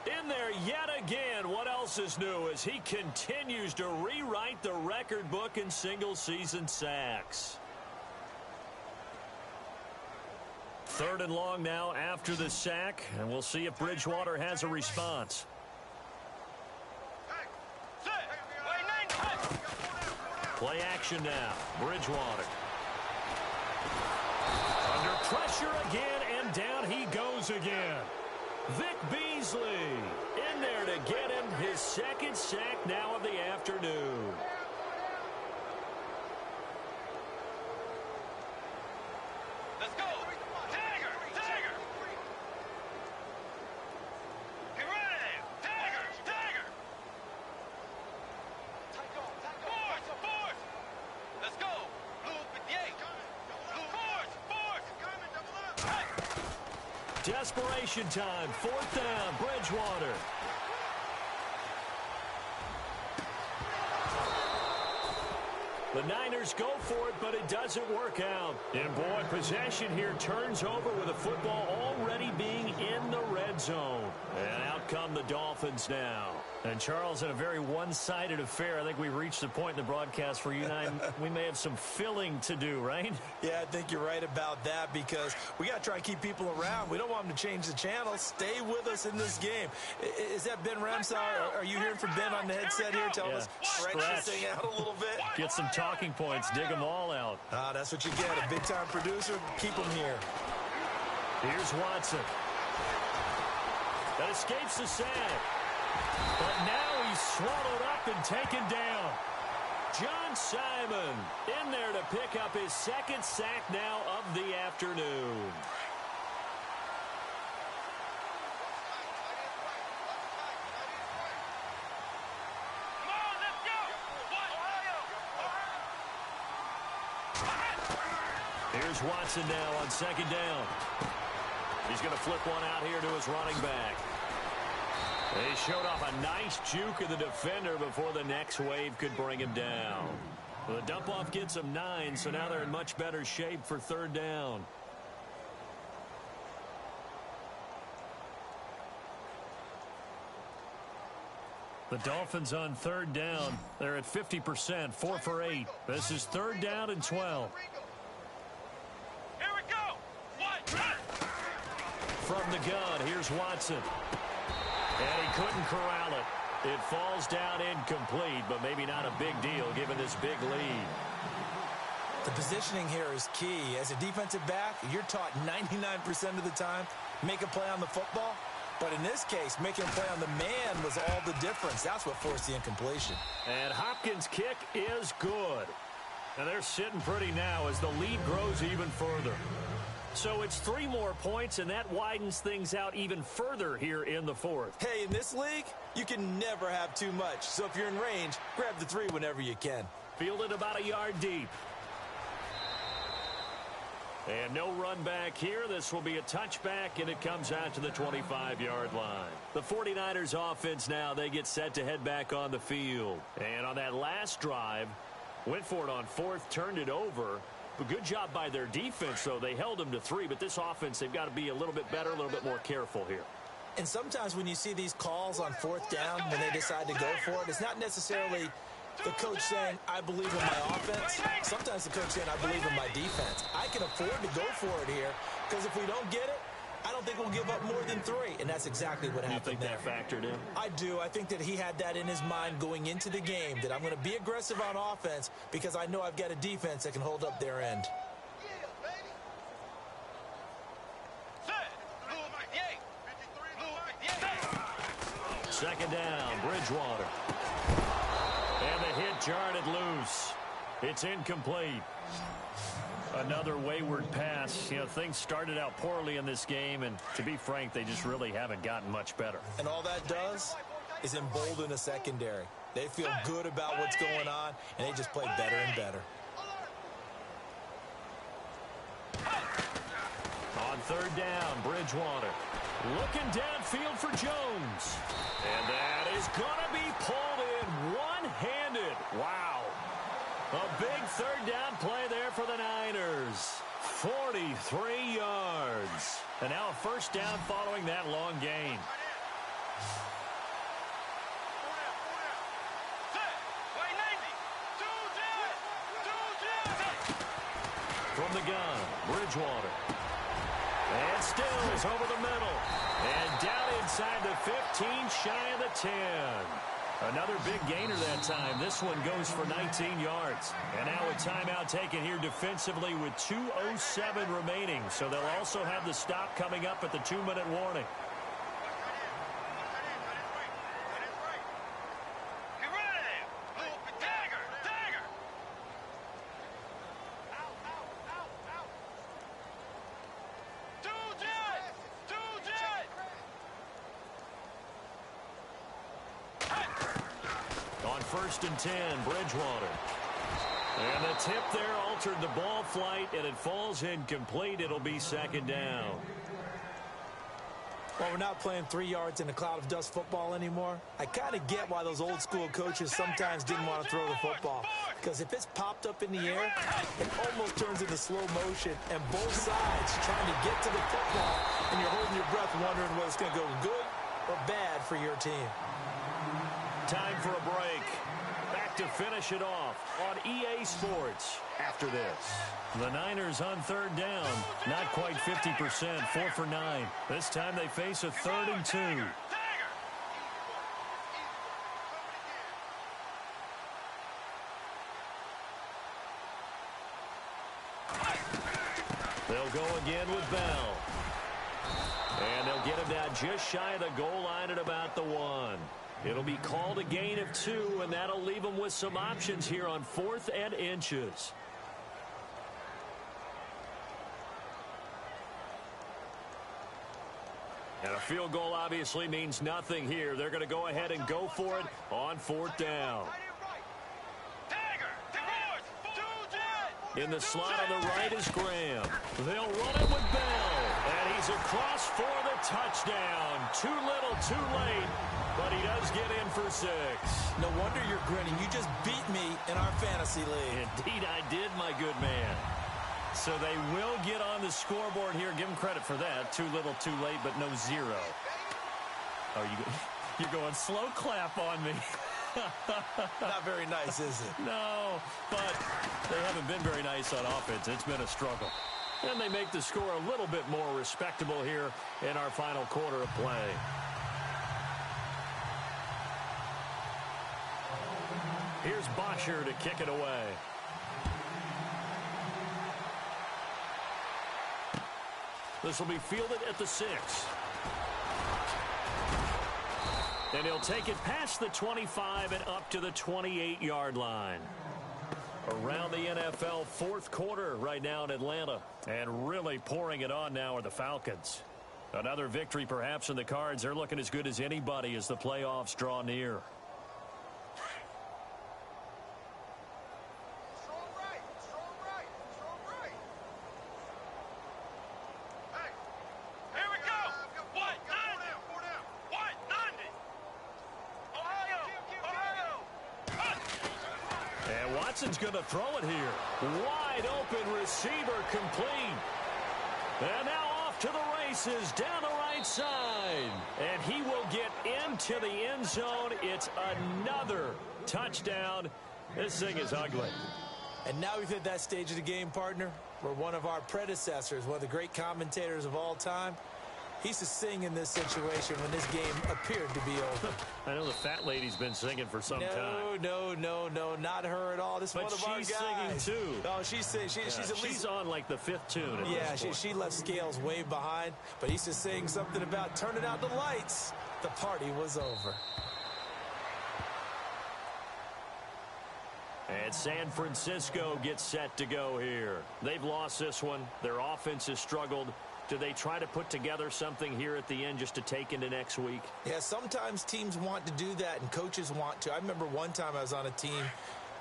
in there yet again. What else is new as he continues to rewrite the record book in single-season sacks. 3rd and long now after the sack, and we'll see if Bridgewater has a response. Play action now. Bridgewater. Under pressure again, and down he goes again. Vic Beasley in there to get him his second sack now of the afternoon. Let's go. Tiger. Tiger. Get ready. Tiger. Tiger. Force. Let's go. Blue 58. Force. Desperation time. 4th down. Bridgewater. The Niners go for it, but it doesn't work out. And boy, possession here turns over with the football already being in the red zone. And out come the Dolphins now. And Charles, in a very one-sided affair, I think we reached the point in the broadcast where you and I, we may have some filling to do, right? Yeah, I think you're right about that because we got to try to keep people around. We don't want them to change the channel. Stay with us in this game. Is that Ben Ramsey? Are you hearing from Ben on the headset here? Tell us, stretch this thing out a little bit. Get some talking points. Dig them all out. That's what you get. A big-time producer. Keep them here. Here's Watson. That escapes the sack. But now he's swallowed up and taken down. John Simon in there to pick up his second sack now of the afternoon. Come on, let's go. Here's Watson now on 2nd down. He's going to flip one out here to his running back. They showed off a nice juke of the defender before the next wave could bring him down. Well, the dump-off gets them 9, so now they're in much better shape for 3rd down. The Dolphins on 3rd down. They're at 50%, 4 for 8. This is 3rd down and 12. Here we go. From the gun, here's Watson. And he couldn't corral it. It falls down incomplete, but maybe not a big deal given this big lead. The positioning here is key. As a defensive back, you're taught 99% of the time, make a play on the football. But in this case, making a play on the man was all the difference. That's what forced the incompletion. And Hopkins' kick is good. And they're sitting pretty now as the lead grows even further. So it's 3 more points, and that widens things out even further here in the 4th. Hey, in this league, you can never have too much. So if you're in range, grab the 3 whenever you can. Fielded about a yard deep. And no run back here. This will be a touchback, and it comes out to the 25-yard line. The 49ers offense now, they get set to head back on the field. And on that last drive, went for it on 4th, turned it over. But good job by their defense, though. They held them to 3, but this offense, they've got to be a little bit better, a little bit more careful here. And sometimes when you see these calls on 4th down, when they decide to go for it, it's not necessarily the coach saying, I believe in my offense. Sometimes the coach saying, I believe in my defense. I can afford to go for it here because if we don't get it, I don't think we'll give up more than 3, and that's exactly what happened there. You think that factored in? I do. I think that he had that in his mind going into the game, that I'm going to be aggressive on offense because I know I've got a defense that can hold up their end. Second down, Bridgewater. And the hit jarred it loose. It's incomplete. Another wayward pass. You know, things started out poorly in this game, and to be frank, they just really haven't gotten much better. And all that does is embolden a secondary. They feel good about what's going on, and they just play better and better. On 3rd down, Bridgewater. Looking downfield for Jones. And that is going to be pulled in one-handed. Wow. A big 3rd down play there for the Niners. 43 yards. And now a 1st down following that long gain. From the gun, Bridgewater. And still is over the middle. And down inside the 15, shy of the 10. Another big gainer that time. This one goes for 19 yards. And now a timeout taken here defensively with 2:07 remaining. So they'll also have the stop coming up at the 2-minute warning. 1st and 10, Bridgewater. And the tip there altered the ball flight, and it falls incomplete. It'll be 2nd down. Well, we're not playing 3 yards in a cloud of dust football anymore. I kind of get why those old school coaches sometimes didn't want to throw the football. Because if it's popped up in the air, it almost turns into slow motion. And both sides trying to get to the football, and you're holding your breath wondering whether it's going to go good or bad for your team. Time for a break. Back to finish it off on EA Sports after this. The Niners on 3rd down. Not quite 50%, 4 for 9. This time they face a 3rd and 2. They'll go again with Bell. And they'll get him down just shy of the goal line at about the 1. It'll be called a gain of 2, and that'll leave them with some options here on 4th and inches. And a field goal obviously means nothing here. They're going to go ahead and go for it on 4th down. In the slot on the right is Graham. They'll run it with Bell. And he's across for the touchdown. Too little, too late. But he does get in for 6. No wonder you're grinning. You just beat me in our fantasy league. Indeed I did, my good man. So they will get on the scoreboard here. Give them credit for that. Too little, too late, but no 0. Oh, you're going slow clap on me. Not very nice, is it? No, but they haven't been very nice on offense. It's been a struggle. And they make the score a little bit more respectable here in our final quarter of play. Here's Bosher to kick it away. This will be fielded at the 6. And he'll take it past the 25 and up to the 28-yard line. Around the NFL 4th quarter right now in Atlanta. And really pouring it on now are the Falcons. Another victory perhaps in the cards. They're looking as good as anybody as the playoffs draw near. Watson's going to throw it here. Wide open receiver complete. And now off to the races down the right side. And he will get into the end zone. It's another touchdown. This thing is ugly. And now we've hit that stage of the game, partner, where one of our predecessors, one of the great commentators of all time, he used to sing in this situation when this game appeared to be over. I know the fat lady's been singing for some time. No, not her at all. This is one of our guys. But she's singing too. No, she's at least she's on like the 5th tune. Yeah, she left Scales way behind. But he used to sing something about turning out the lights. The party was over. And San Francisco gets set to go here. They've lost this one. Their offense has struggled. Do they try to put together something here at the end just to take into next week? Yeah, sometimes teams want to do that and coaches want to. I remember one time I was on a team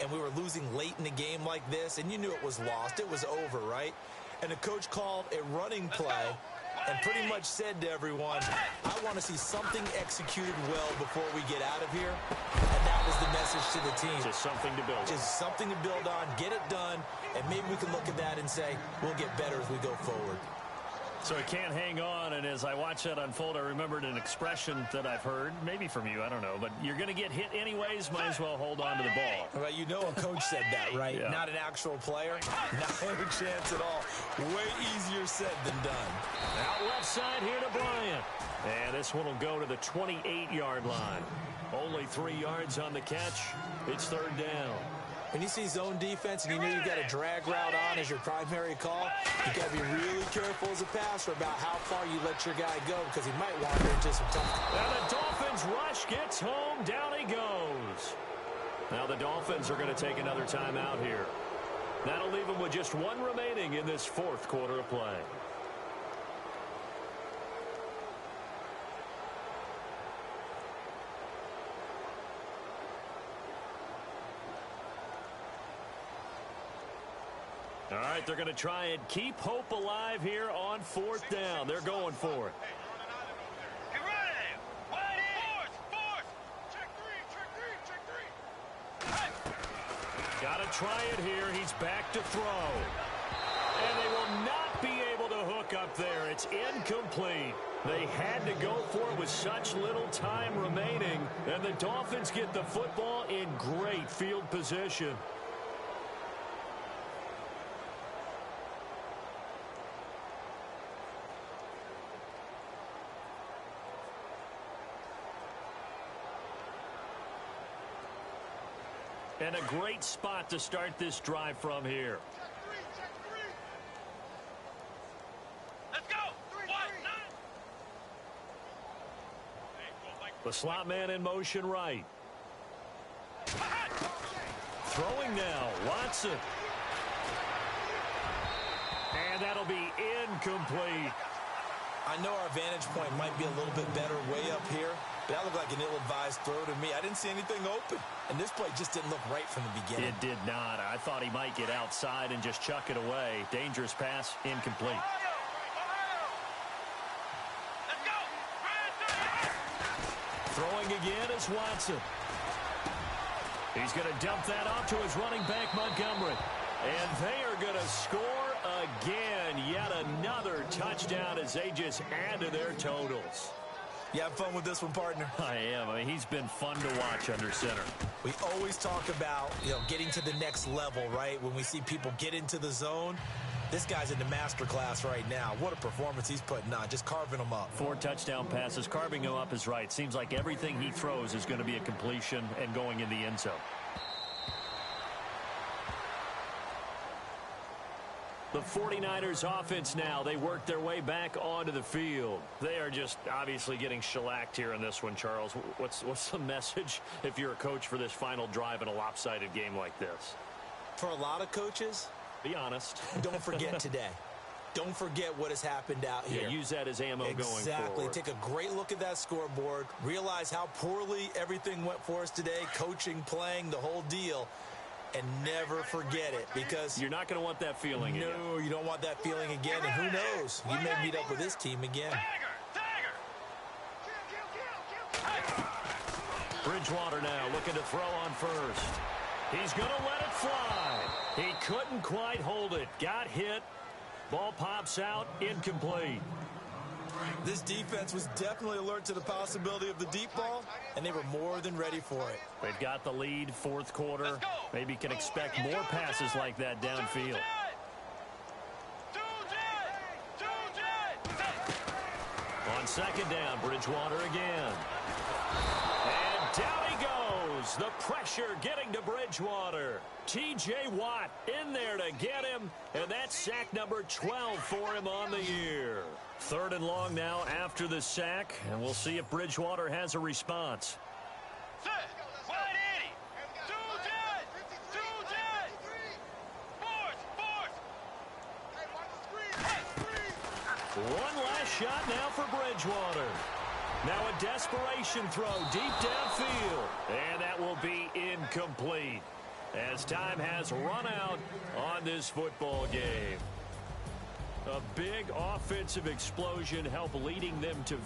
and we were losing late in the game like this, and you knew it was lost. It was over, right? And the coach called a running play and pretty much said to everyone, I want to see something executed well before we get out of here. And that was the message to the team. Just something to build on. Just something to build on, get it done, and maybe we can look at that and say, we'll get better as we go forward. So he can't hang on, and as I watch that unfold, I remembered an expression that I've heard, maybe from you, I don't know, but you're going to get hit anyways, might as well hold on to the ball. Well, you know a coach said that, right? Yeah. Not an actual player. Not a chance at all. Way easier said than done. Out left side here to Bryant. And this one will go to the 28-yard line. Only 3 yards on the catch. It's 3rd down. When you see zone defense and you know you've got a drag route on as your primary call, you got to be really careful as a passer about how far you let your guy go because he might wander into some tough. And the Dolphins rush gets home. Down he goes. Now the Dolphins are going to take another timeout here. That'll leave them with just 1 remaining in this 4th quarter of play. All right, they're going to try and keep hope alive here on 4th down. They're going for it. Get ready. Wide in. Force. Check three. Hey. Got to try it here. He's back to throw. And they will not be able to hook up there. It's incomplete. They had to go for it with such little time remaining. And the Dolphins get the football in great field position. And a great spot to start this drive from here. Check three. Let's go. 1-9. The slot man in motion right. Throwing now, Watson. And that'll be incomplete. I know our vantage point might be a little bit better way up here, but that looked like an ill-advised throw to me. I didn't see anything open, and this play just didn't look right from the beginning. It did not. I thought he might get outside and just chuck it away. Dangerous pass, incomplete. Let's go. Throwing again is Watson. He's going to dump that off to his running back, Montgomery. And they are going to score again. Yet another touchdown as they just add to their totals. You have fun with this one, partner? I am. I mean, he's been fun to watch under center. We always talk about, getting to the next level, right? When we see people get into the zone, this guy's in the master class right now. What a performance he's putting on, just carving them up. 4 touchdown passes. Carving him up is right. Seems like everything he throws is going to be a completion and going in the end zone. The 49ers offense now, they work their way back onto the field. They are just obviously getting shellacked here in this one, Charles. What's the message if you're a coach for this final drive in a lopsided game like this? For a lot of coaches, be honest. Don't forget today. Don't forget what has happened out here. Yeah, use that as ammo going forward. Exactly. Take a great look at that scoreboard. Realize how poorly everything went for us today. Coaching, playing, the whole deal. And never forget it, because you're not going to want that feeling again. No, you don't want that feeling again. And who knows? You may meet up with this team again. Bridgewater now looking to throw on first. He's going to let it fly. He couldn't quite hold it. Got hit. Ball pops out. Incomplete. This defense was definitely alert to the possibility of the deep ball, and they were more than ready for it. They've got the lead, 4th quarter. Maybe can expect more passes like that downfield. On 2nd down, Bridgewater again. And down he goes. The pressure getting to Bridgewater. T.J. Watt in there to get him, and that's sack number 12 for him on the year. 3rd and long now after the sack, and we'll see if Bridgewater has a response. One last shot now for Bridgewater. Now a desperation throw deep downfield, and that will be incomplete as time has run out on this football game. A big offensive explosion helped leading them to